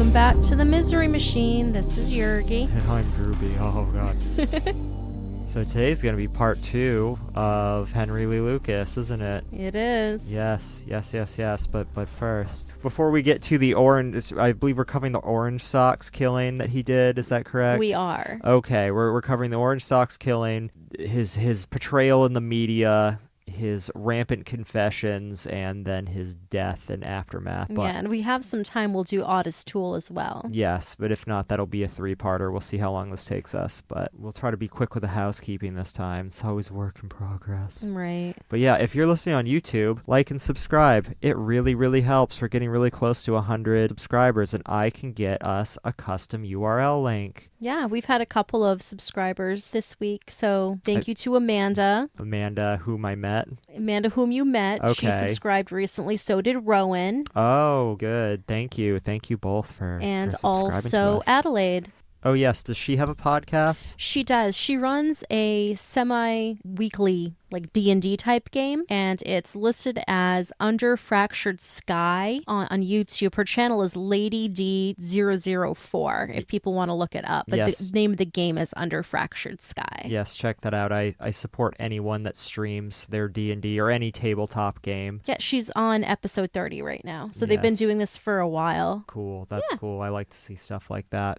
Welcome back to the Misery Machine. This is Yergy. And I'm Drewby. Oh, God. So today's going to be part 2 of Henry Lee Lucas, isn't it? It is. Yes. But first, before we get to the orange, I believe we're covering the Orange Sox killing that he did. Is that correct? We are. Okay, we're covering the Orange Sox killing, his portrayal in the media, his rampant confessions, and then his death and aftermath. Yeah, and we have some time. We'll do Otis Tool as well. Yes, but if not, that'll be a 3-parter. We'll see how long this takes us, but we'll try to be quick with the housekeeping this time. It's always work in progress. Right. But yeah, if you're listening on YouTube, like and subscribe. It really, really helps. We're getting really close to 100 subscribers, and I can get us a custom URL link. Yeah, we've had a couple of subscribers this week, so thank you to Amanda. Amanda, whom I met. Amanda, whom you met. Okay. She subscribed recently. So did Rowan. Oh, good. Thank you. Thank you both for subscribing to also us. Adelaide. Oh, yes. Does she have a podcast? She does. She runs a semi-weekly D&D type game, and it's listed as Under Fractured Sky on YouTube. Her channel is Lady D004 if people want to look it up. But yes. The name of the game is Under Fractured Sky. Yes, check that out. I support anyone that streams their D&D or any tabletop game. Yeah, she's on episode 30 right now. So they've been doing this for a while. Cool. That's cool. I like to see stuff like that.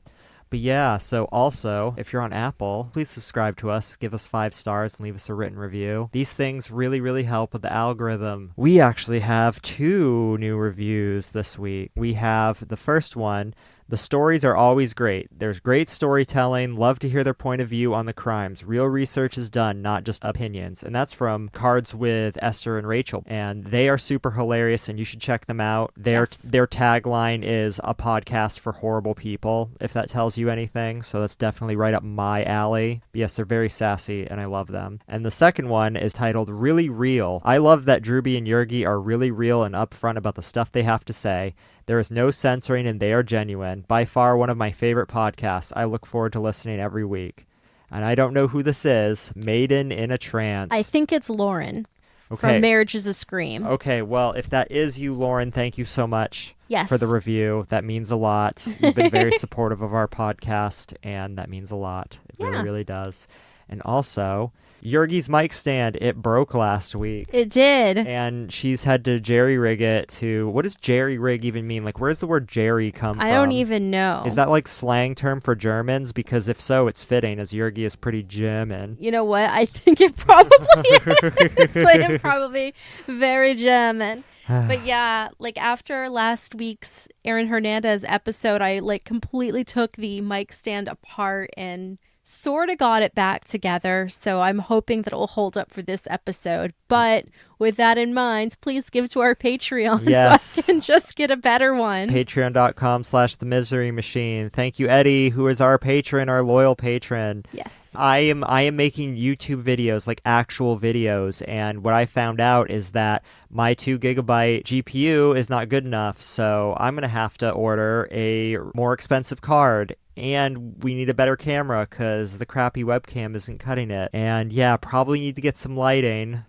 But yeah, so also, if you're on Apple, please subscribe to us, give us 5 stars, and leave us a written review. These things really, really help with the algorithm. We actually have 2 new reviews this week. We have the first one. The stories are always great. There's great storytelling. Love to hear their point of view on the crimes. Real research is done, not just opinions. And that's from Cards with Esther and Rachel. And they are super hilarious, and you should check them out. Their tagline is a podcast for horrible people, if that tells you anything. So that's definitely right up my alley. But yes, they're very sassy, and I love them. And the second one is titled Really Real. I love that Drewby and Yergy are really real and upfront about the stuff they have to say. There is no censoring, and they are genuine. By far one of my favorite podcasts. I look forward to listening every week. And I don't know who this is. Maiden in a Trance. I think it's Lauren from Marriage is a Scream. Okay, well, if that is you, Lauren, thank you so much for the review. That means a lot. You've been very supportive of our podcast, and that means a lot. It really, really does. And also, Yergy's mic stand, it broke last week. It did. And she's had to jerry-rig it to... What does jerry-rig even mean? Where's the word jerry come from? I don't even know. Is that slang term for Germans? Because if so, it's fitting, as Yergy is pretty German. You know what? I think it probably is. It's probably very German. But yeah, after last week's Aaron Hernandez episode, I completely took the mic stand apart and sort of got it back together, so I'm hoping that it will hold up for this episode. But with that in mind, please give to our Patreon so I can just get a better one. Patreon.com/The Misery Machine. Thank you, Eddie, who is our patron, our loyal patron. Yes. I am making YouTube videos, actual videos, and what I found out is that my 2 gigabyte GPU is not good enough, so I'm going to have to order a more expensive card. And we need a better camera because the crappy webcam isn't cutting it. And yeah, probably need to get some lighting.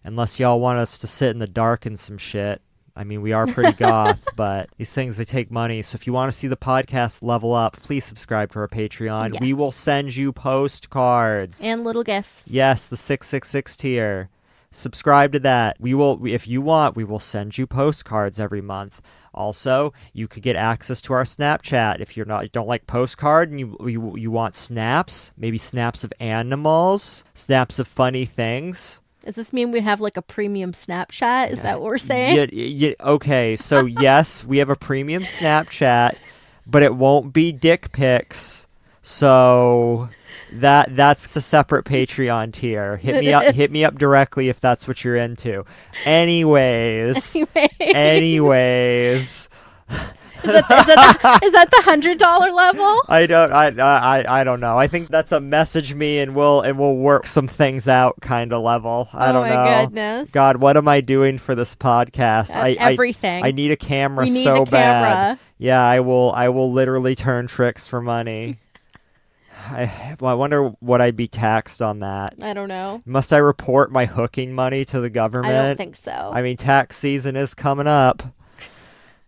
Unless y'all want us to sit in the dark and some shit. I mean, we are pretty goth, but these things, they take money. So if you want to see the podcast level up, please subscribe to our Patreon. Yes. We will send you postcards. And little gifts. Yes, the 666 tier. Subscribe to that. We will, if you want, we will send you postcards every month. Also, you could get access to our Snapchat if you don't like postcard and you want snaps, maybe snaps of animals, snaps of funny things. Does this mean we have a premium Snapchat? Is that what we're saying? Okay, so yes, we have a premium Snapchat, but it won't be dick pics. So that's a separate Patreon tier. Hit me up directly if that's what you're into. Anyways. Is that the $100 level? I don't know. I think that's a message me and we'll work some things out kind of level. I don't know. Oh my goodness. God, what am I doing for this podcast? Everything. I need a camera we need so a camera. bad. Yeah, I will literally turn tricks for money. I wonder what I'd be taxed on that. I don't know. Must I report my hooking money to the government? I don't think so. I mean, tax season is coming up.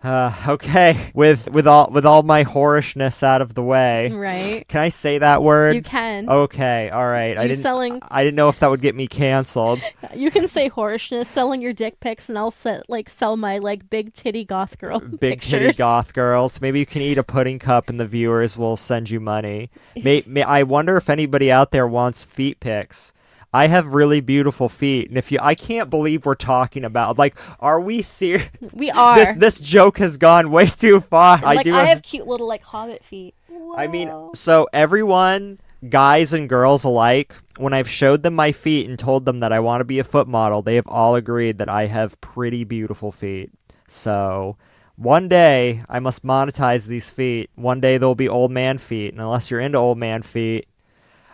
Okay. With all my whorishness out of the way, Right. can I say that word? You can. Okay. All right. I didn't know if that would get me canceled. You can say whorishness, selling your dick pics, and I'll sell my like big titty goth girl Big pictures. titty goth girls. Maybe you can eat a pudding cup, and the viewers will send you money. I wonder if anybody out there wants feet pics. I have really beautiful feet, and I can't believe we're talking about, like, are we serious? We are. This joke has gone way too far. I have cute little like hobbit feet. Whoa. I mean, so everyone, guys and girls alike, when I've showed them my feet and told them that I want to be a foot model, they have all agreed that I have pretty beautiful feet. So one day I must monetize these feet. One day they'll be old man feet, and unless you're into old man feet,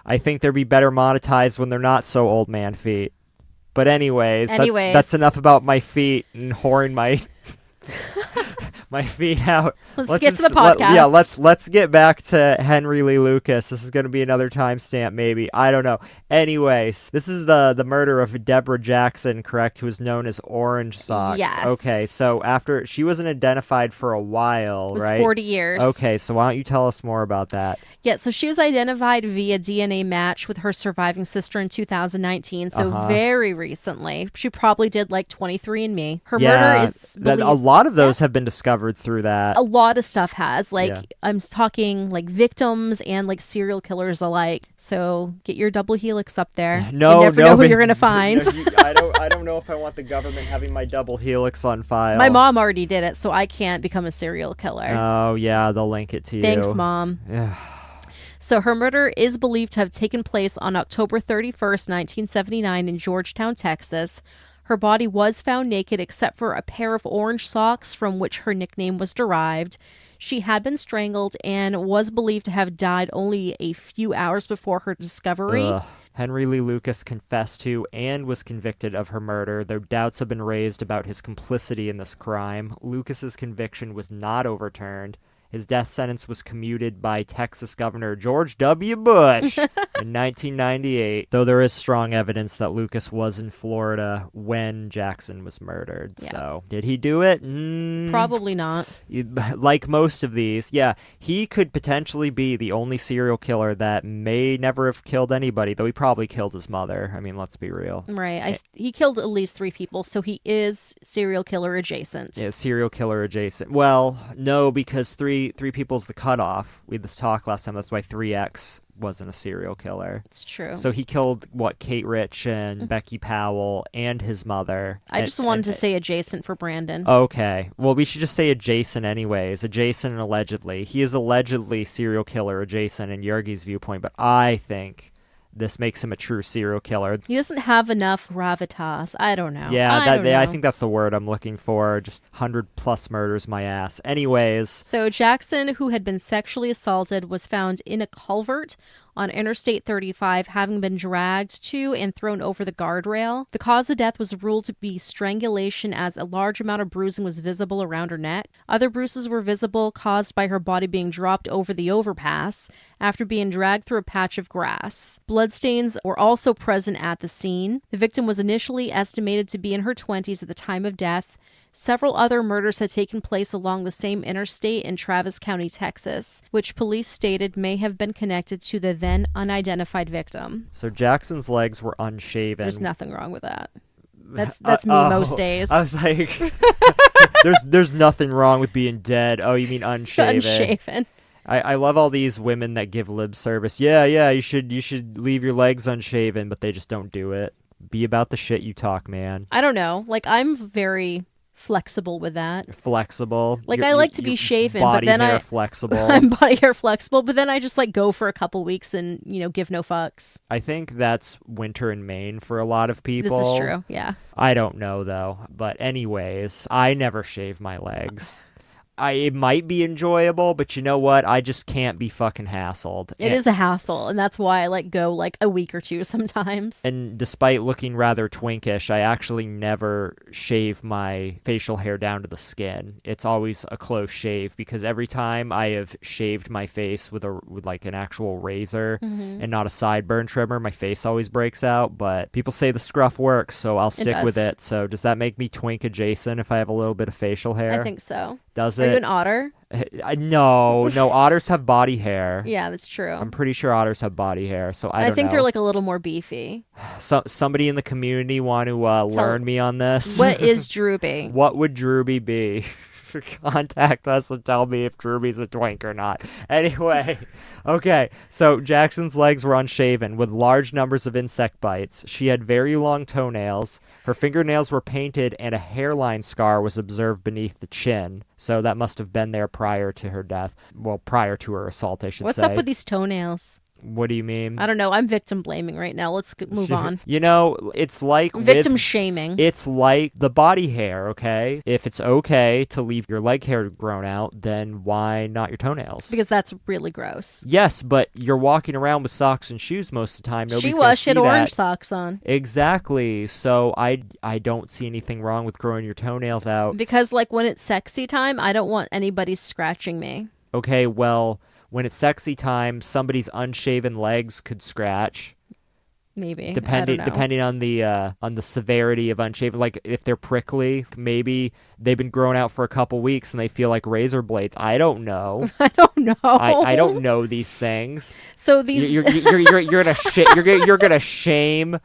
I think they'll be better monetized when they're not so old man feet. But anyways. That's enough about my feet and whoring my my feet out. Let's get to the podcast. Let's get back to Henry Lee Lucas. This is going to be another timestamp, maybe. I don't know. Anyways, this is the murder of Debra Jackson, correct? Who was known as Orange Socks. Yes. Okay, so after she wasn't identified for a while, it was right? 40 years. Okay, so why don't you tell us more about that? Yeah, so she was identified via DNA match with her surviving sister in 2019, so very recently. She probably did like 23andMe. Her murder is a lot of those have been discovered through that. A lot of stuff has. I'm talking like victims and like serial killers alike. So get your double helix up there. You never know who you're going to find. I don't know if I want the government having my double helix on file. My mom already did it, so I can't become a serial killer. Oh, yeah, they'll link it to you. Thanks, Mom. Yeah. So her murder is believed to have taken place on October 31st, 1979 in Georgetown, Texas. Her body was found naked except for a pair of orange socks from which her nickname was derived. She had been strangled and was believed to have died only a few hours before her discovery. Henry Lee Lucas confessed to and was convicted of her murder, though doubts have been raised about his complicity in this crime. Lucas's conviction was not overturned. His death sentence was commuted by Texas Governor George W. Bush in 1998, though there is strong evidence that Lucas was in Florida when Jackson was murdered. Yeah. So, did he do it? Probably not. Like most of these, yeah, he could potentially be the only serial killer that may never have killed anybody, though he probably killed his mother. I mean, let's be real. Right. He killed at least 3 people, so he is serial killer adjacent. Yeah, serial killer adjacent. Well, no, because three people's the cutoff. We had this talk last time. That's why 3X wasn't a serial killer. It's true. So he killed, Kate Rich and Becky Powell and his mother. I just wanted to say adjacent for Brandon. Okay. Well, we should just say adjacent anyways. Adjacent and allegedly. He is allegedly serial killer adjacent in Yergy's viewpoint, but I think this makes him a true serial killer. He doesn't have enough gravitas. I don't know. Yeah, I think that's the word I'm looking for. Just 100+ murders, my ass. Anyways. So Jackson, who had been sexually assaulted, was found in a culvert on Interstate 35, having been dragged to and thrown over the guardrail. The cause of death was ruled to be strangulation, as a large amount of bruising was visible around her neck. Other bruises were visible, caused by her body being dropped over the overpass after being dragged through a patch of grass. Bloodstains were also present at the scene. The victim was initially estimated to be in her 20s at the time of death. Several other murders had taken place along the same interstate in Travis County, Texas, which police stated may have been connected to the then unidentified victim. So Jackson's legs were unshaven. There's nothing wrong with that. That's me most days. I was like, there's nothing wrong with being dead. Oh, you mean unshaven? Unshaven. I love all these women that give lip service. Yeah, you should leave your legs unshaven, but they just don't do it. Be about the shit you talk, man. I don't know. Like, I'm very flexible with that. Flexible. Like, I like to be shaven, body but then hair flexible. I'm body hair flexible, but then I just like go for a couple weeks and, give no fucks. I think that's winter in Maine for a lot of people. This is true, yeah. I don't know though, but anyways, I never shave my legs. It might be enjoyable, but you know what? I just can't be fucking hassled. It is a hassle, and that's why I go a week or two sometimes. And despite looking rather twinkish, I actually never shave my facial hair down to the skin. It's always a close shave, because every time I have shaved my face with an actual razor and not a sideburn trimmer, my face always breaks out. But people say the scruff works, so I'll stick with it. So does that make me twink adjacent if I have a little bit of facial hair? I think so. Does it? Are you an otter? No, otters have body hair. Yeah, that's true. I'm pretty sure otters have body hair, so I don't know. I think they're a little more beefy. Somebody in the community want to learn me on this? What is Drewby? What would Drewby be? Contact us and tell me if Drewby's a twink or not. Anyway, okay, so Jackson's legs were unshaven with large numbers of insect bites. She had very long toenails. Her fingernails were painted, and a hairline scar was observed beneath the chin. So that must have been there prior to her death. Well, prior to her assault, I should say. What's up with these toenails? What do you mean? I don't know. I'm victim blaming right now. Let's move on. It's like victim shaming. It's like the body hair, okay? If it's okay to leave your leg hair grown out, then why not your toenails? Because that's really gross. Yes, but you're walking around with socks and shoes most of the time. She had orange socks on. Exactly. So I don't see anything wrong with growing your toenails out. Because when it's sexy time, I don't want anybody scratching me. Okay, well, when it's sexy time, somebody's unshaven legs could scratch. Maybe. Depending on the severity of unshaven. Like if they're prickly, maybe they've been growing out for a couple weeks and they feel like razor blades. I don't know. I don't know. I don't know these things. So these you're gonna shame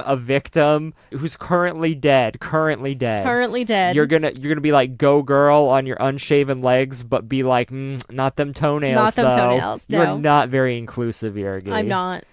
a victim who's currently dead. You're gonna be like, go girl on your unshaven legs, but be like, not them toenails. Not them toenails. No. You're not very inclusive, Yergy. I'm not.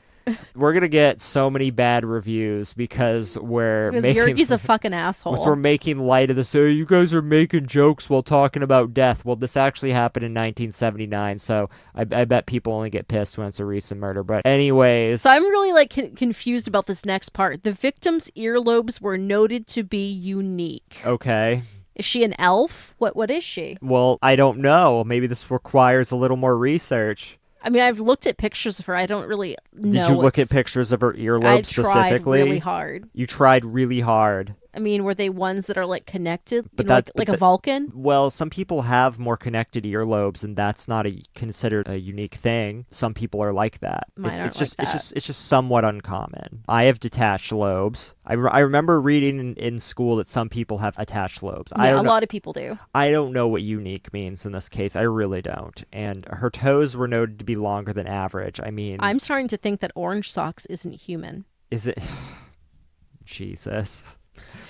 We're gonna get so many bad reviews because Yergy's a fucking asshole. We're making light of this. Oh, you guys are making jokes while talking about death. Well, this actually happened in 1979, so I bet people only get pissed when it's a recent murder. But anyways, so I'm really confused about this next part. The victim's earlobes were noted to be unique. Okay. Is she an elf? What is she? Well, I don't know. Maybe this requires a little more research. I mean, I've looked at pictures of her. I don't really know. Did you look at pictures of her earlobes specifically? I tried really hard. You tried really hard. I mean, were they ones that are connected? Like a Vulcan? Well, some people have more connected earlobes, and that's not considered a unique thing. Some people are like that. It's just somewhat uncommon. I have detached lobes. I remember reading in school that some people have attached lobes. Yeah, a lot of people do. I don't know what unique means in this case. I really don't. And her toes were noted to be longer than average. I mean, I'm starting to think that orange socks isn't human. Is it? Jesus.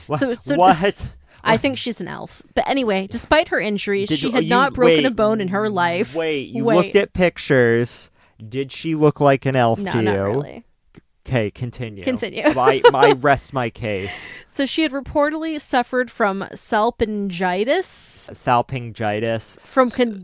What? What? I think she's an elf. But anyway, despite her injuries, she had not broken a bone in her life. You looked at pictures. Did she look like an elf to you? No, not really. Okay, continue. I rest my case. So she had reportedly suffered from salpingitis.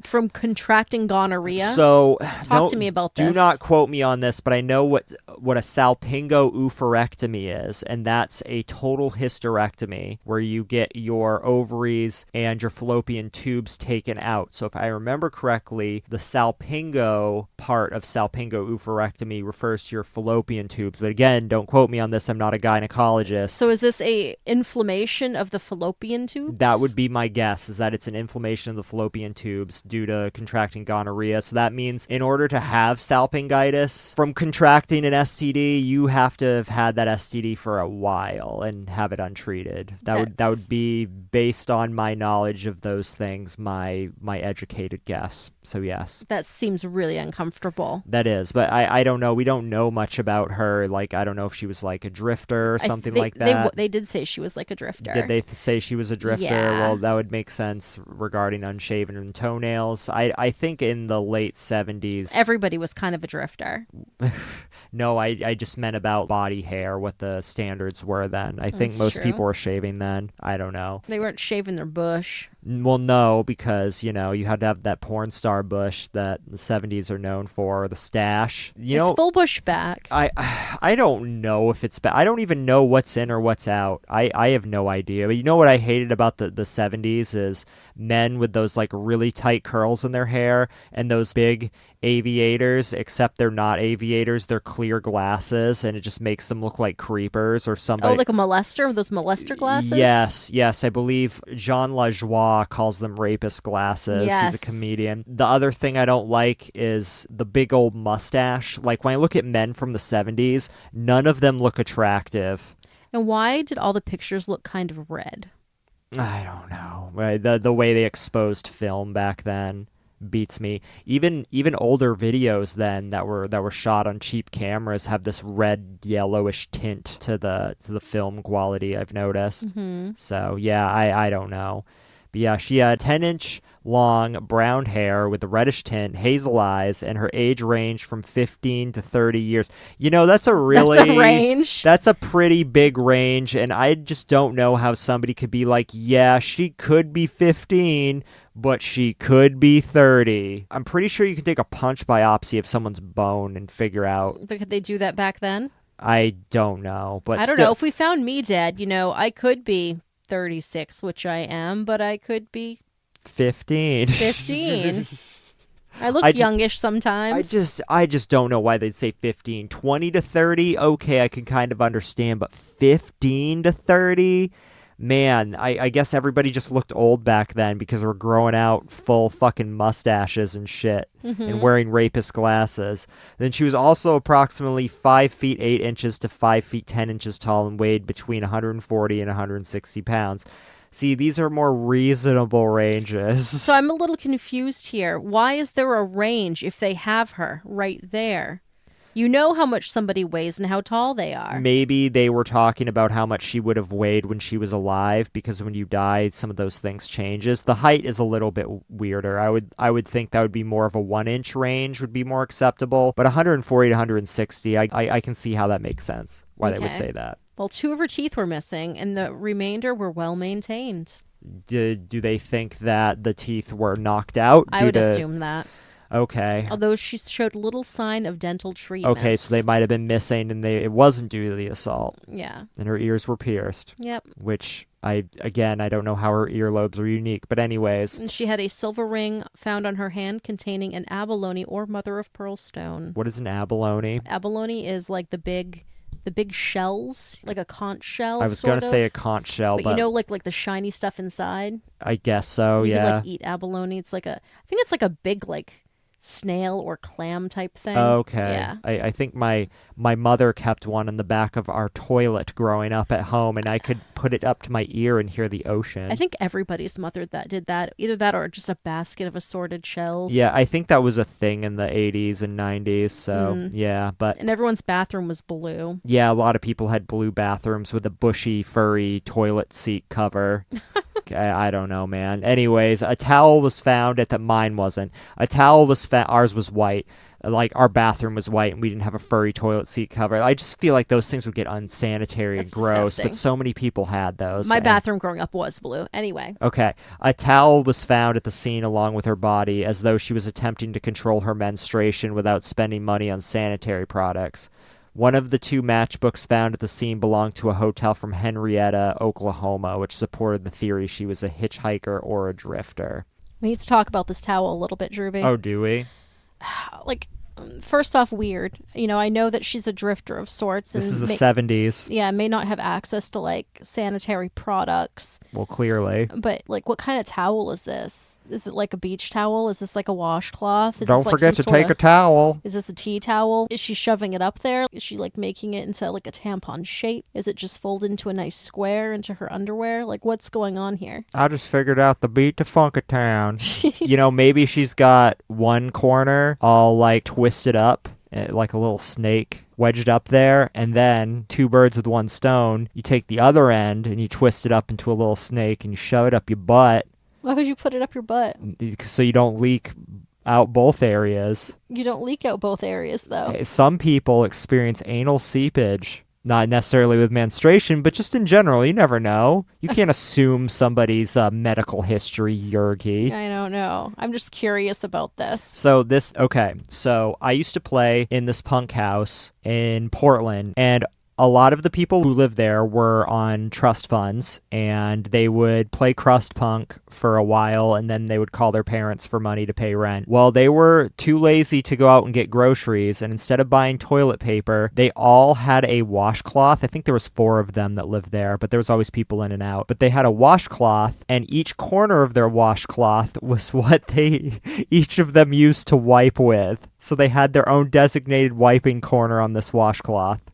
From contracting gonorrhea. So talk to me about this. Do not quote me on this, but I know what a salpingo-oophorectomy is, and that's a total hysterectomy where you get your ovaries and your fallopian tubes taken out. So if I remember correctly, the salpingo part of salpingo-oophorectomy refers to your fallopian tubes. But again, don't quote me on this. I'm not a gynecologist. So is this a inflammation of the fallopian tubes? That would be my guess, is that it's an inflammation of the fallopian tubes due to contracting gonorrhea. So that means in order to have salpingitis from contracting an STD, you have to have had that STD for a while and have it untreated. That would be, based on my knowledge of those things, my educated guess. So yes. That seems really uncomfortable. That is, but I don't know. We don't know much about her. I don't know if she was a drifter or something like that. They did say she was a drifter. Did they say she was a drifter? Yeah. Well, that would make sense regarding unshaven toenails. I think in the late 70s... Everybody was kind of a drifter. No, I just meant about body hair, what the standards were then. I think most people were shaving then. I don't know. They weren't shaving their bush. Well, no, because, you had to have that porn star bush that the 70s are known for, the stash. Is full bush back? I don't know if it's back. I don't even know what's in or what's out. I have no idea. But you know what I hated about the 70s is men with those like really tight curls in their hair and those big aviators, except they're not aviators, they're clear glasses, and it just makes them look like creepers or somebody. Oh, like a molester with those molester glasses? Yes. I believe Jean Lajoie calls them rapist glasses. Yes. He's a comedian. The other thing I don't like is the big old mustache. Like when I look at men from the 70s, none of them look attractive. And why did all the pictures look kind of red? I don't know. The way they exposed film back then beats me. Even older videos then that were shot on cheap cameras have this red yellowish tint to the film quality, I've noticed. Mm-hmm. So yeah, I don't know. But yeah, she had 10-inch long brown hair with a reddish tint, hazel eyes, and her age ranged from 15 to 30 years. That's a range. That's a pretty big range, and I just don't know how somebody could be like, yeah, she could be 15, but she could be 30. I'm pretty sure you can take a punch biopsy of someone's bone and figure out. But could they do that back then? I don't know, but I don't know. If we found me dead, I could be 36, which I am, but I could be 15. I look youngish sometimes. I just don't know why they'd say 15. 20 to 30, okay, I can kind of understand, but 15 to 30? Man, I guess everybody just looked old back then because they were growing out full fucking mustaches and shit and wearing rapist glasses. Then she was also approximately 5 feet 8 inches to 5 feet 10 inches tall and weighed between 140 and 160 pounds. See, these are more reasonable ranges. So I'm a little confused here. Why is there a range if they have her right there? You know how much somebody weighs and how tall they are. Maybe they were talking about how much she would have weighed when she was alive, because when you die, some of those things changes. The height is a little bit weirder. I would think that would be more of a 1-inch range would be more acceptable. But 140 to 160, I can see how that makes sense, why they would say that. Well, 2 of her teeth were missing, and the remainder were well maintained. Do they think that the teeth were knocked out? I would assume that. Okay. Although she showed little sign of dental treatment. Okay, so they might have been missing and it wasn't due to the assault. Yeah. And her ears were pierced. Yep. Which, I don't know how her earlobes are unique. But anyways. And she had a silver ring found on her hand containing an abalone or mother of pearl stone. What is an abalone? Abalone is like the big shells, like a conch shell. I was going to say a conch shell, but like the shiny stuff inside. I guess so, you yeah. Could, eat abalone. I think it's like a big snail or clam type thing. Okay. Yeah. I think my mother kept one in the back of our toilet growing up at home, and I could put it up to my ear and hear the ocean. I think everybody's mother did that. Either that or just a basket of assorted shells. Yeah, I think that was a thing in the 80s and 90s, so yeah. And everyone's bathroom was blue. Yeah, a lot of people had blue bathrooms with a bushy, furry toilet seat cover. I don't know, man. Anyways, a towel was found mine wasn't. A towel was found. Ours was white. Like, our bathroom was white, and we didn't have a furry toilet seat cover. I just feel like those things would get unsanitary and gross, disgusting. But so many people had those. My bathroom growing up was blue. Anyway. Okay. A towel was found at the scene along with her body, as though she was attempting to control her menstruation without spending money on sanitary products. One of the 2 matchbooks found at the scene belonged to a hotel from Henrietta, Oklahoma, which supported the theory she was a hitchhiker or a drifter. We need to talk about this towel a little bit, Drewby. Oh, do we? First off, weird. I know that she's a drifter of sorts. This is the 70s. Yeah, may not have access to, sanitary products. Well, clearly. But, what kind of towel is this? Is it like a beach towel? Is this like a washcloth? Don't forget to take a towel. Is this a tea towel? Is she shoving it up there? Is she, making it into, a tampon shape? Is it just folded into a nice square into her underwear? What's going on here? I just figured out the beat to Funkatown. Maybe she's got one corner all, twisted up, like a little snake wedged up there, and then 2 birds with 1 stone. You take the other end and you twist it up into a little snake and you shove it up your butt. Why would you put it up your butt? So you don't leak out both areas. You don't leak out both areas, though. Some people experience anal seepage. Not necessarily with menstruation, but just in general. You never know. You can't assume somebody's medical history, Yergy. I don't know. I'm just curious about this. So I used to play in this punk house in Portland, and a lot of the people who lived there were on trust funds, and they would play crust punk for a while, and then they would call their parents for money to pay rent. Well, they were too lazy to go out and get groceries, and instead of buying toilet paper, they all had a washcloth. I think there was 4 of them that lived there, but there was always people in and out. But they had a washcloth, and each corner of their washcloth was what each of them used to wipe with. So they had their own designated wiping corner on this washcloth.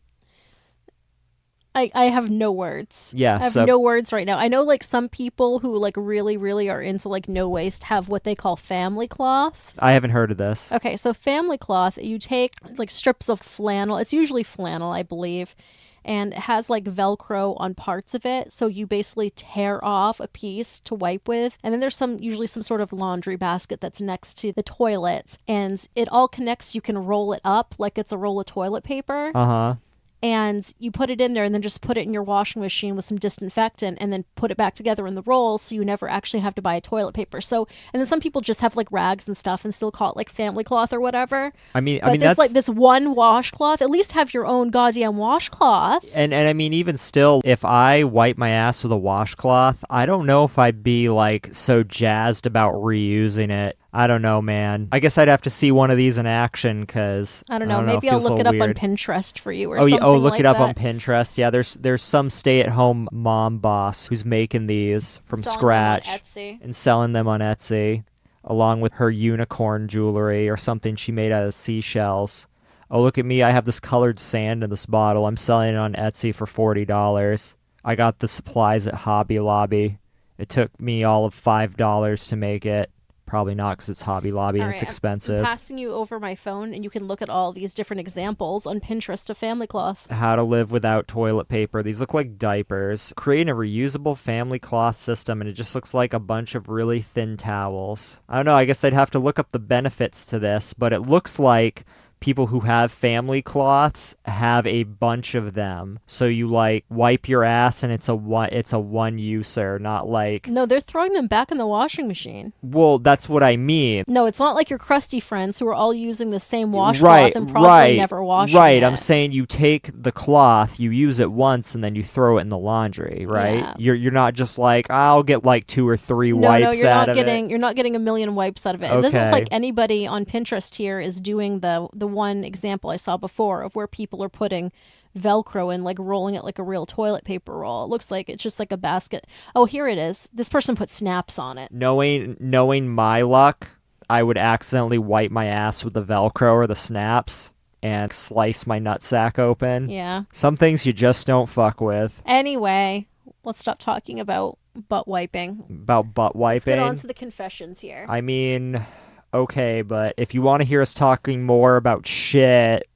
I have no words. Yeah, I have no words right now. I know like some people who like really, really are into like no waste have what they call family cloth. I haven't heard of this. Okay, so family cloth, you take like strips of flannel. It's usually flannel, I believe, and it has like Velcro on parts of it. So you basically tear off a piece to wipe with. And then there's usually some sort of laundry basket that's next to the toilets. And it all connects. You can roll it up like it's a roll of toilet paper. Uh-huh. And you put it in there and then just put it in your washing machine with some disinfectant and then put it back together in the roll so you never actually have to buy toilet paper. So, and then some people just have like rags and stuff and still call it like family cloth or whatever. I mean this that's like this one washcloth, at least have your own goddamn washcloth. And I mean, even still, if I wipe my ass with a washcloth, I don't know if I'd be like so jazzed about reusing it. I don't know, man. I guess I'd have to see one of these in action because I don't know. Maybe I'll look it up on Pinterest for you or something. something. Look like it up that. on Pinterest. Yeah, there's some stay-at-home mom boss who's making these from scratch and selling them on Etsy, along with her unicorn jewelry or something she made out of seashells. Oh, look at me. I have this colored sand in this bottle. I'm selling it on Etsy for $40. I got the supplies at Hobby Lobby. It took me all of $5 to make it. Probably not because it's Hobby Lobby and it's expensive. I'm passing you over my phone and you can look at all these different examples on Pinterest of family cloth. How to live without toilet paper. These look like diapers. Creating a reusable family cloth system, and it just looks like a bunch of really thin towels. I don't know, I guess I'd have to look up the benefits to this, but it looks like people who have family cloths have a bunch of them. So you like wipe your ass and it's a one user, not like... No, they're throwing them back in the washing machine. Well, that's what I mean. No, it's not like your crusty friends who are all using the same washcloth and probably never washing it. Right, I'm saying you take the cloth, you use it once, and then you throw it in the laundry, right? Yeah. You're not just like, I'll get like 2 or 3 wipes out of it. You're not getting a million wipes out of it. Okay. It doesn't look like anybody on Pinterest here is doing the one example I saw before of where people are putting Velcro and like rolling it like a real toilet paper roll. It looks like it's just like a basket. Oh, here it is. This person put snaps on it. Knowing my luck, I would accidentally wipe my ass with the Velcro or the snaps and slice my nutsack open. Yeah. Some things you just don't fuck with. Anyway, let's stop talking about butt wiping. About butt wiping? Let's get on to the confessions here. I mean... Okay, but if you want to hear us talking more about shit,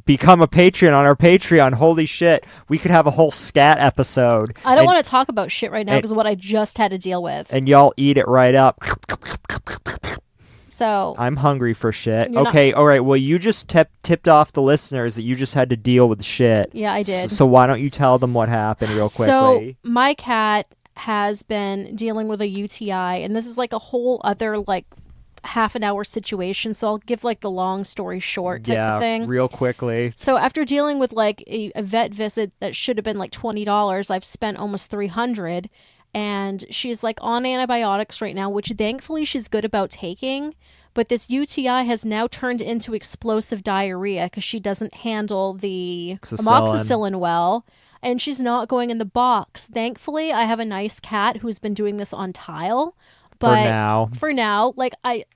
become a Patreon on our Patreon. Holy shit. We could have a whole scat episode. I don't want to talk about shit right now because of what I just had to deal with. And y'all eat it right up. So I'm hungry for shit. Okay, all right. Well, you just tipped off the listeners that you just had to deal with shit. Yeah, I did. So why don't you tell them what happened real quickly? So my cat has been dealing with a UTI, and this is like a whole other like half an hour situation, so I'll give like the long story short type of thing real quickly. So after dealing with like a vet visit that should have been like $20, I've spent almost $300, and she's like on antibiotics right now, which thankfully she's good about taking, but this UTI has now turned into explosive diarrhea because she doesn't handle the amoxicillin well, and she's not going in the box. Thankfully I have a nice cat who's been doing this on tile. But for now, like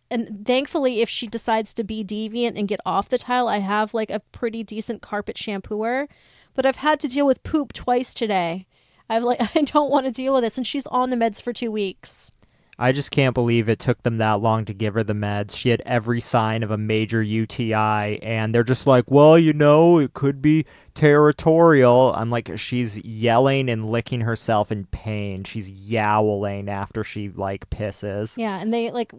and thankfully, if she decides to be deviant and get off the tile, I have like a pretty decent carpet shampooer. But I've had to deal with poop twice today. I don't want to deal with this, and she's on the meds for 2 weeks. I just can't believe it took them that long to give her the meds. She had every sign of a major UTI, and they're just like, well, you know, it could be territorial. I'm like, she's yelling and licking herself in pain. She's yowling after she, like, pisses. Yeah, and they, like,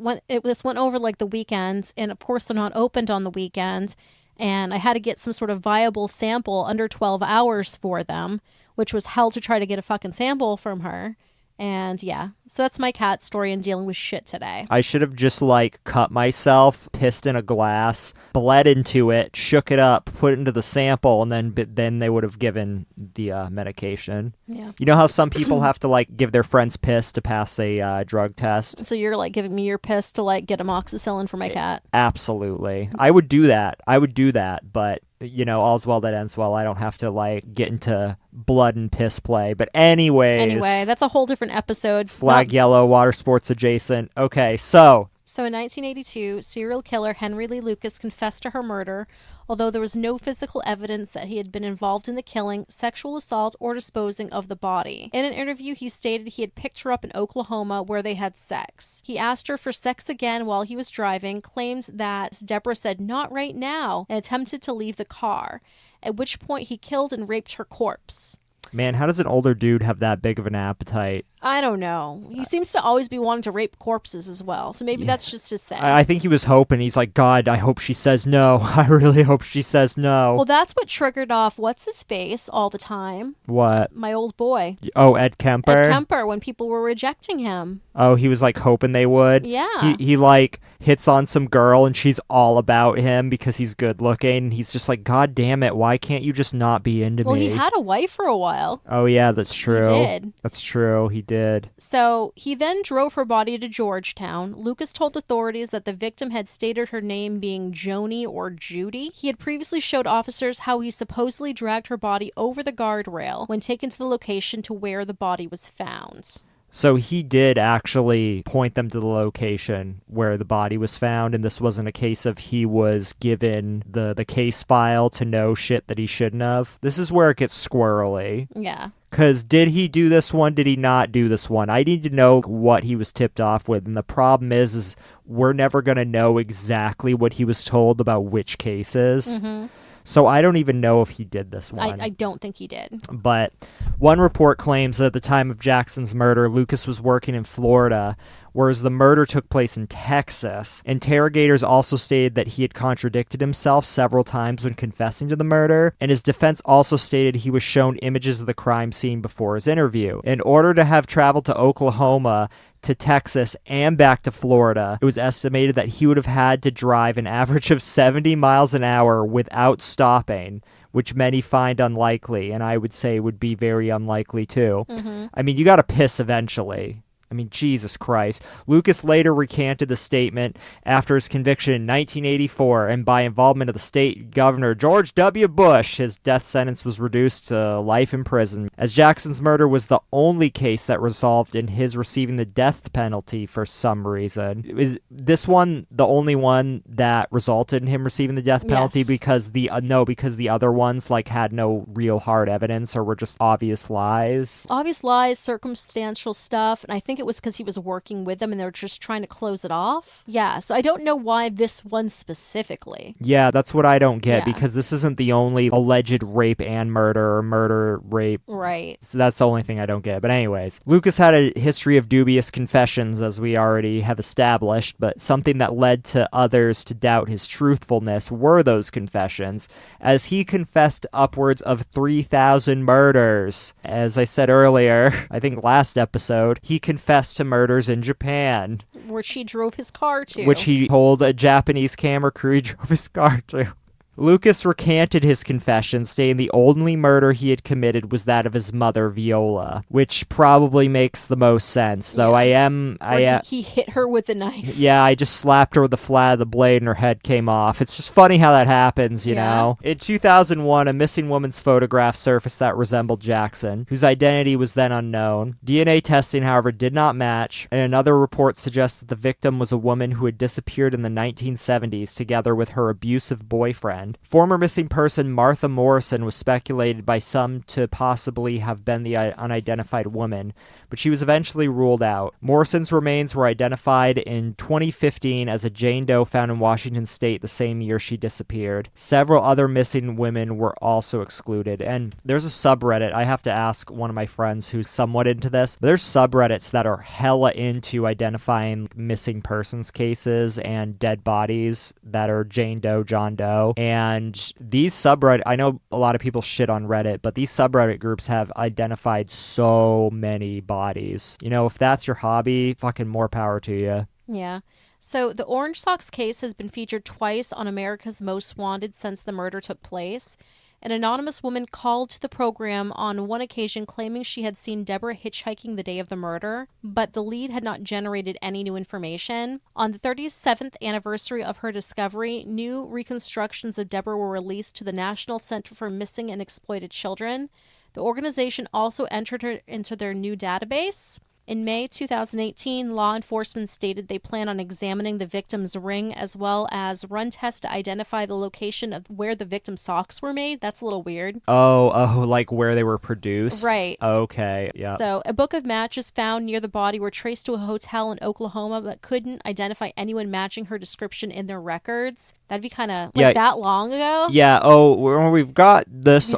this went over, like, the weekends, and of course they're not opened on the weekends. and I had to get some sort of viable sample under 12 hours for them, which was hell to try to get a fucking sample from her. And yeah, so that's my cat story and dealing with shit today. I should have just like cut myself, pissed in a glass, bled into it, shook it up, put it into the sample, and then they would have given the medication. Yeah. You know how some people have to like give their friend's piss to pass a drug test? So you're like giving me your piss to like get amoxicillin for my cat? Absolutely. I would do that, but you know, all's well that ends well. I don't have to like get into blood and piss play. But anyway, that's a whole different episode. Flag yellow, water sports adjacent. Okay, so in 1982, serial killer Henry Lee Lucas confessed to her murder, although there was no physical evidence that he had been involved in the killing, sexual assault, or disposing of the body. In an interview, he stated he had picked her up in Oklahoma where they had sex. He asked her for sex again while he was driving, claimed that Debra said, "Not right now," and attempted to leave the car, at which point he killed and raped her corpse. Man, how does an older dude have that big of an appetite? I don't know. He seems to always be wanting to rape corpses as well, so maybe that's just his thing. I think he was hoping. He's like, God, I hope she says no. I really hope she says no. Well, that's what triggered off what's-his-face all the time. What? My old boy. Oh, Ed Kemper? Ed Kemper, when people were rejecting him. Oh, he was like hoping they would? Yeah. He like hits on some girl and she's all about him because he's good looking. He's just like, God damn it, why can't you just not be into me? Well, he had a wife for a while. Oh, yeah, that's true. He did. That's true, he did. So he then drove her body to Georgetown. Lucas told authorities that the victim had stated her name being Joni or Judy. He had previously showed officers how he supposedly dragged her body over the guardrail when taken to the location to where the body was found. So he did actually point them to the location where the body was found, and this wasn't a case of he was given the case file to know shit that he shouldn't have. This is where it gets squirrely. Yeah. Because did he do this one? Did he not do this one? I need to know what he was tipped off with. And the problem is we're never going to know exactly what he was told about which cases. Mm-hmm. So I don't even know if he did this one. I don't think he did. But one report claims that at the time of Jackson's murder, Lucas was working in Florida, whereas the murder took place in Texas. Interrogators also stated that he had contradicted himself several times when confessing to the murder, and his defense also stated he was shown images of the crime scene before his interview. In order to have traveled to Oklahoma, to Texas, and back to Florida, it was estimated that he would have had to drive an average of 70 miles an hour without stopping, which many find unlikely, and I would say would be very unlikely too. Mm-hmm. I mean, you gotta piss eventually. I mean, Jesus Christ. Lucas later recanted the statement after his conviction in 1984, and by involvement of the state governor George W. Bush, his death sentence was reduced to life in prison, as Jackson's murder was the only case that resolved in his receiving the death penalty for some reason. Is this one the only one that resulted in him receiving the death penalty? Yes. Because the other ones like had no real hard evidence or were just obvious lies? Obvious lies, circumstantial stuff, and I think it was because he was working with them and they were just trying to close it off. Yeah, so I don't know why this one specifically. Yeah, that's what I don't get, Yeah. because this isn't the only alleged rape and murder or murder, rape. Right. So that's the only thing I don't get. But anyways, Lucas had a history of dubious confessions, as we already have established, but something that led to others to doubt his truthfulness were those confessions, as he confessed upwards of 3,000 murders. As I said earlier, I think last episode, he confessed to murders in Japan, Which he drove his car to. which he told a Japanese camera crew he drove his car to. Lucas recanted his confession, saying the only murder he had committed was that of his mother, Viola, which probably makes the most sense, though. Yeah. He hit her with a knife. Yeah, I just slapped her with the flat of the blade and her head came off. It's just funny how that happens, you know? In 2001, a missing woman's photograph surfaced that resembled Jackson, whose identity was then unknown. DNA testing, however, did not match, and another report suggests that the victim was a woman who had disappeared in the 1970s together with her abusive boyfriend. Former missing person Martha Morrison was speculated by some to possibly have been the unidentified woman, but she was eventually ruled out. Morrison's remains were identified in 2015 as a Jane Doe found in Washington State the same year she disappeared. Several other missing women were also excluded, and there's a subreddit. I have to ask one of my friends who's somewhat into this. There's subreddits that are hella into identifying missing persons cases and dead bodies that are Jane Doe, John Doe, and And these subreddit, I know a lot of people shit on Reddit, but these subreddit groups have identified so many bodies. You know, if that's your hobby, fucking more power to you. Yeah. So the Orange Socks case has been featured twice on America's Most Wanted since the murder took place. An anonymous woman called to the program on one occasion claiming she had seen Debra hitchhiking the day of the murder, but the lead had not generated any new information. On the 37th anniversary of her discovery, new reconstructions of Debra were released to the National Center for Missing and Exploited Children. The organization also entered her into their new database. In May 2018, law enforcement stated they plan on examining the victim's ring as well as run tests to identify the location of where the victim's socks were made. That's a little weird. Oh, like where they were produced? Right. Okay, yeah. So, a book of matches found near the body were traced to a hotel in Oklahoma, but couldn't identify anyone matching her description in their records. That'd be kind of like that long ago. Yeah. Oh, we've got this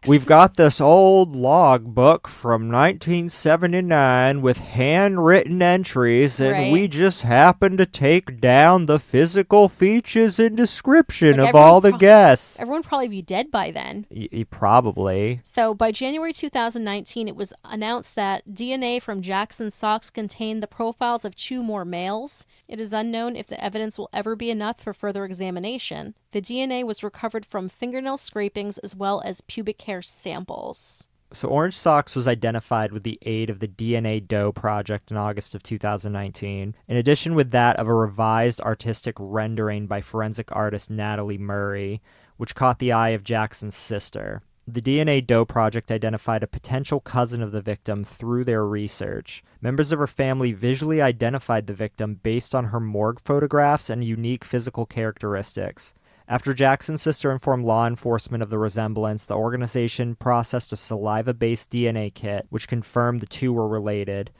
We've got this old log book from 1979 with handwritten entries, and we just happened to take down the physical features and description of all the guests. Everyone probably be dead by then. Probably. So by January 2019, it was announced that DNA from Jackson's socks contained the profiles of 2 more males. It is unknown if the evidence will ever be enough for further examination. The DNA was recovered from fingernail scrapings as well as pubic hair samples. So Orange Socks was identified with the aid of the DNA Doe project in August of 2019, in addition with that of a revised artistic rendering by forensic artist Natalie Murray, which caught the eye of Jackson's sister. The DNA Doe project identified a potential cousin of the victim through their research. Members of her family visually identified the victim based on her morgue photographs and unique physical characteristics. After Jackson's sister informed law enforcement of the resemblance, the organization processed a saliva-based DNA kit, which confirmed the 2 were related.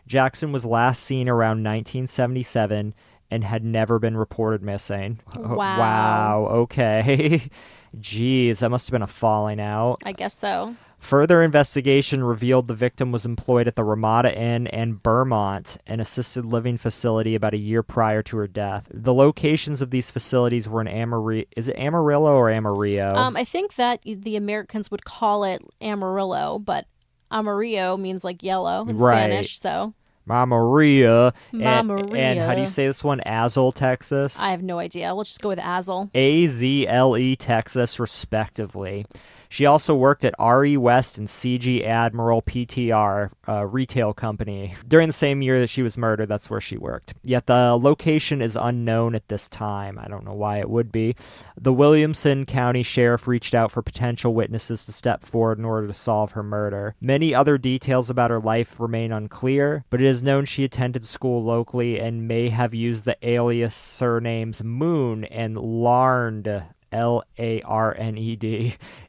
Jackson was last seen around 1977 and had never been reported missing. Wow. Okay. Jeez, that must have been a falling out. I guess so. Further investigation revealed the victim was employed at the Ramada Inn and Vermont, an assisted living facility about a year prior to her death. The locations of these facilities were in Amarillo. Is it Amarillo or Amarillo? I think that the Americans would call it Amarillo, but Amarillo means like yellow in Spanish, so... Mamaria. And how do you say this one? Azle, Texas? I have no idea. Let's just go with Azle. AZLE, Texas, respectively. She also worked at RE West and CG Admiral PTR, a retail company. During the same year that she was murdered, that's where she worked. Yet the location is unknown at this time. I don't know why it would be. The Williamson County Sheriff reached out for potential witnesses to step forward in order to solve her murder. Many other details about her life remain unclear, but it is known she attended school locally and may have used the alias surnames Moon and Larned, Larned,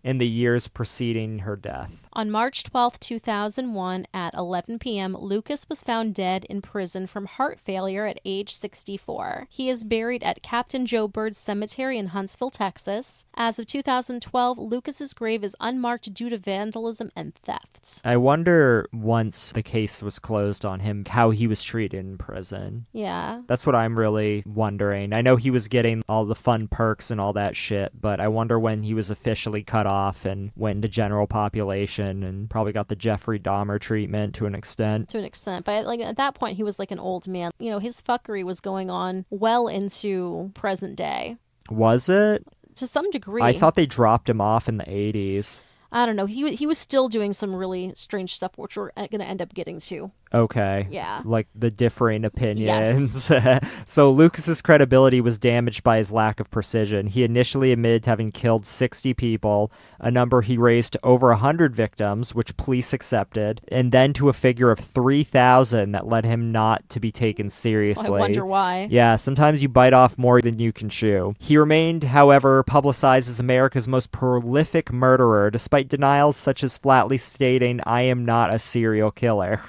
in the years preceding her death. On March 12, 2001, at 11 p.m., Lucas was found dead in prison from heart failure at age 64. He is buried at Captain Joe Bird Cemetery in Huntsville, Texas. As of 2012, Lucas's grave is unmarked due to vandalism and theft. I wonder, once the case was closed on him, how he was treated in prison. Yeah. That's what I'm really wondering. I know he was getting all the fun perks and all that shit, but I wonder when he was officially cut off and went into general population and probably got the Jeffrey Dahmer treatment to an extent. To an extent. But like at that point, he was like an old man. You know, his fuckery was going on well into present day. Was it? To some degree. I thought they dropped him off in the 80s. I don't know. He was still doing some really strange stuff, which we're going to end up getting to. Okay. Yeah. Like the differing opinions. Yes. So Lucas's credibility was damaged by his lack of precision. He initially admitted to having killed 60 people, a number he raised to over 100 victims, which police accepted, and then to a figure of 3,000 that led him not to be taken seriously. I wonder why. Yeah, sometimes you bite off more than you can chew. He remained, however, publicized as America's most prolific murderer, despite denials such as flatly stating, "I am not a serial killer."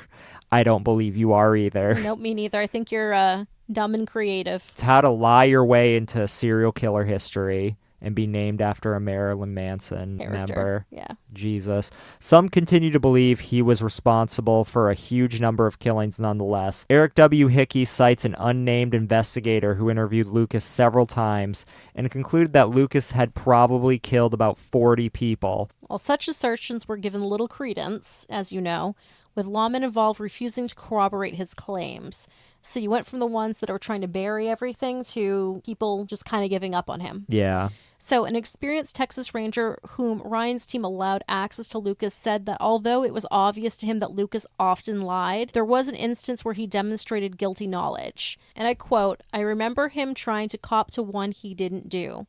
I don't believe you are either. Nope, me neither. I think you're dumb and creative. It's how to lie your way into serial killer history and be named after a Marilyn Manson member. Yeah. Jesus. Some continue to believe he was responsible for a huge number of killings nonetheless. Eric W. Hickey cites an unnamed investigator who interviewed Lucas several times and concluded that Lucas had probably killed about 40 people. Well, such assertions were given little credence, as you know, with lawmen involved refusing to corroborate his claims. So you went from the ones that were trying to bury everything to people just kind of giving up on him. Yeah. So an experienced Texas Ranger whom Ryan's team allowed access to Lucas said that although it was obvious to him that Lucas often lied, there was an instance where he demonstrated guilty knowledge. And I quote, "I remember him trying to cop to one he didn't do.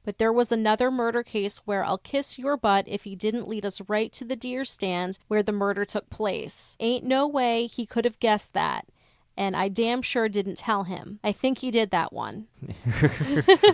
But there was another murder case where I'll kiss your butt if he didn't lead us right to the deer stand where the murder took place. Ain't no way he could have guessed that. And I damn sure didn't tell him. I think he did that one."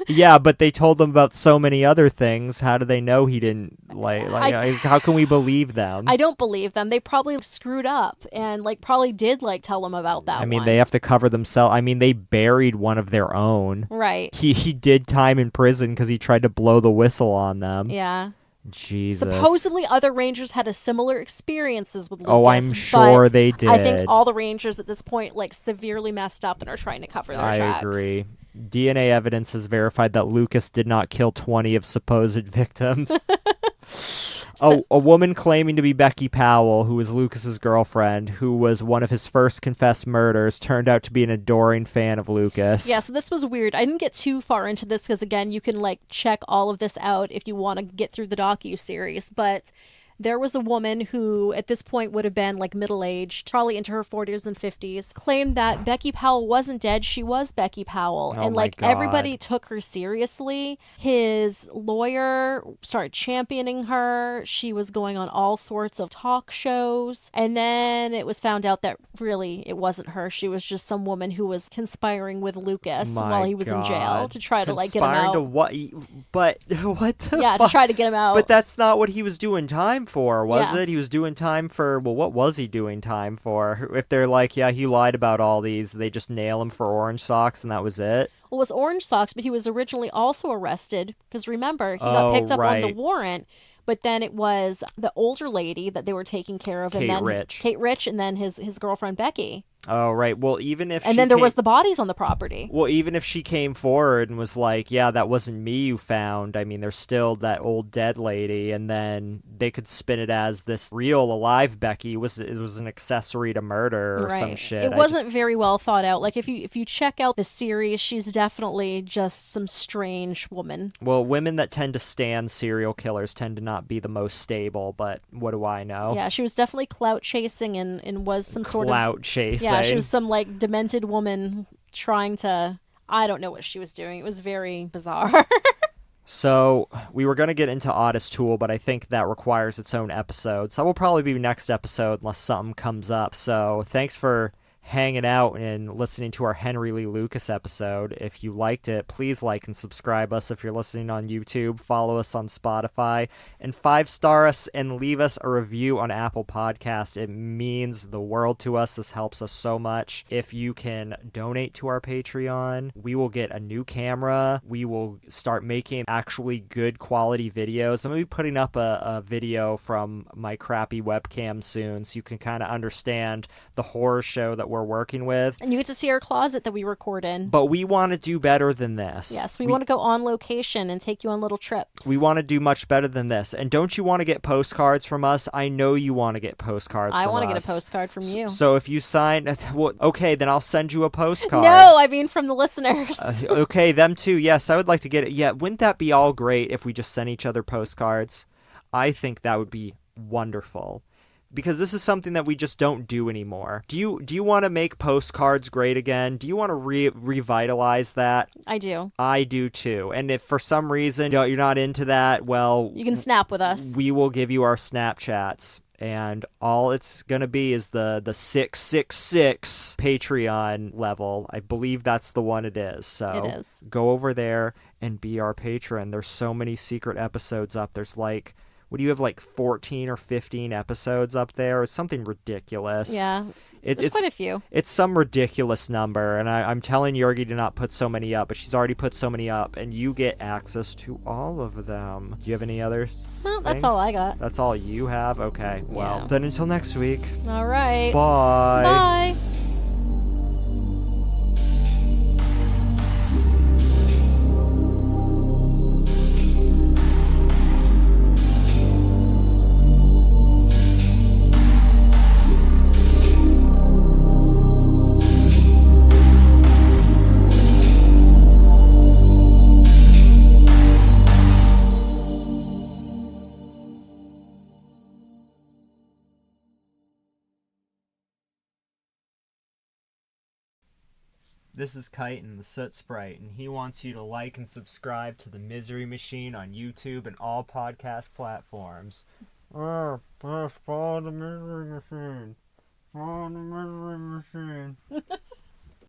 Yeah, but they told him about so many other things. How do they know he didn't? How can we believe them? I don't believe them. They probably screwed up and probably did tell him about that. I mean, one. they have to cover themselves. I mean, they buried one of their own. Right. He did time in prison because he tried to blow the whistle on them. Yeah. Jesus. Supposedly other rangers had a similar experiences with Lucas. Oh, I'm sure they did. I think all the rangers at this point severely messed up and are trying to cover their tracks. I agree. DNA evidence has verified that Lucas did not kill 20 of supposed victims. A woman claiming to be Becky Powell, who was Lucas's girlfriend, who was one of his first confessed murders, turned out to be an adoring fan of Lucas. Yeah, so this was weird. I didn't get too far into this because, again, you can check all of this out if you want to get through the docu-series, but there was a woman who at this point would have been middle-aged, probably into her 40s and 50s, claimed that Becky Powell wasn't dead. She was Becky Powell. Oh, and my God. everybody took her seriously. His lawyer started championing her. She was going on all sorts of talk shows. And then it was found out that really it wasn't her. She was just some woman who was conspiring with Lucas while he was in jail to try to get him out. To what? But what the Yeah, fuck? to try to get him out. But that's not what he was doing time for, was Yeah. it? He was doing time for, well, what was he doing time for? If they're yeah, he lied about all these, they just nail him for orange socks and that was it? Well, it was orange socks, but he was originally also arrested because remember, he got picked up on the warrant. But then it was the older lady that they were taking care of. Kate Rich, and then his girlfriend, Becky. Oh, right. Well, even if And then there was the bodies on the property. Well, even if she came forward and was yeah, that wasn't me you found, I mean, there's still that old dead lady, and then they could spin it as this real alive Becky it was an accessory to murder or some shit. It wasn't very well thought out. If you check out the series, she's definitely just some strange woman. Well, women that tend to stand serial killers tend to not be the most stable, but what do I know? Yeah, she was definitely clout chasing and was some sort of... Clout chasing. Yeah, she was some demented woman trying to... I don't know what she was doing. It was very bizarre. So we were going to get into Oddest Tool, but I think that requires its own episode. So that will probably be next episode unless something comes up. So thanks for hanging out and listening to our Henry Lee Lucas episode. If you liked it, please like and subscribe us if you're listening on YouTube. Follow us on Spotify and 5-star us and leave us a review on Apple Podcast. It means the world to us. This helps us so much. If you can donate to our Patreon, we will get a new camera. We will start making actually good quality videos. I'm going to be putting up a video from my crappy webcam soon so you can kind of understand the horror show that we're working with. And you get to see our closet that we record in. But we want to do better than this. Yes, we want to go on location and take you on little trips. We want to do much better than this. And don't you want to get postcards from us? I know you want to get postcards from us. I want to get a postcard from you. So if you sign... Well, okay, then I'll send you a postcard. No, I mean from the listeners. Okay, them too. Yes, I would like to get it. Yeah, wouldn't that be all great if we just sent each other postcards? I think that would be wonderful. Because this is something that we just don't do anymore. Do you want to make postcards great again? Do you want to revitalize that? I do. I do too. And if for some reason you're not into that, well... You can snap with us. We will give you our Snapchats. And all it's going to be is the 666 Patreon level. I believe that's the one it is. So it is. Go over there and be our patron. There's so many secret episodes up. There's what do you have, 14 or 15 episodes up there? It's something ridiculous. Yeah. There's quite a few. It's some ridiculous number, and I'm telling Yergy to not put so many up, but she's already put so many up, and you get access to all of them. Do you have any others? No, that's all I got. That's all you have? Okay, well, Yeah. then until next week. All right. Bye. Bye. This is Chitin, the Soot Sprite, and he wants you to like and subscribe to the Misery Machine on YouTube and all podcast platforms. Follow the Misery Machine. Follow the Misery Machine.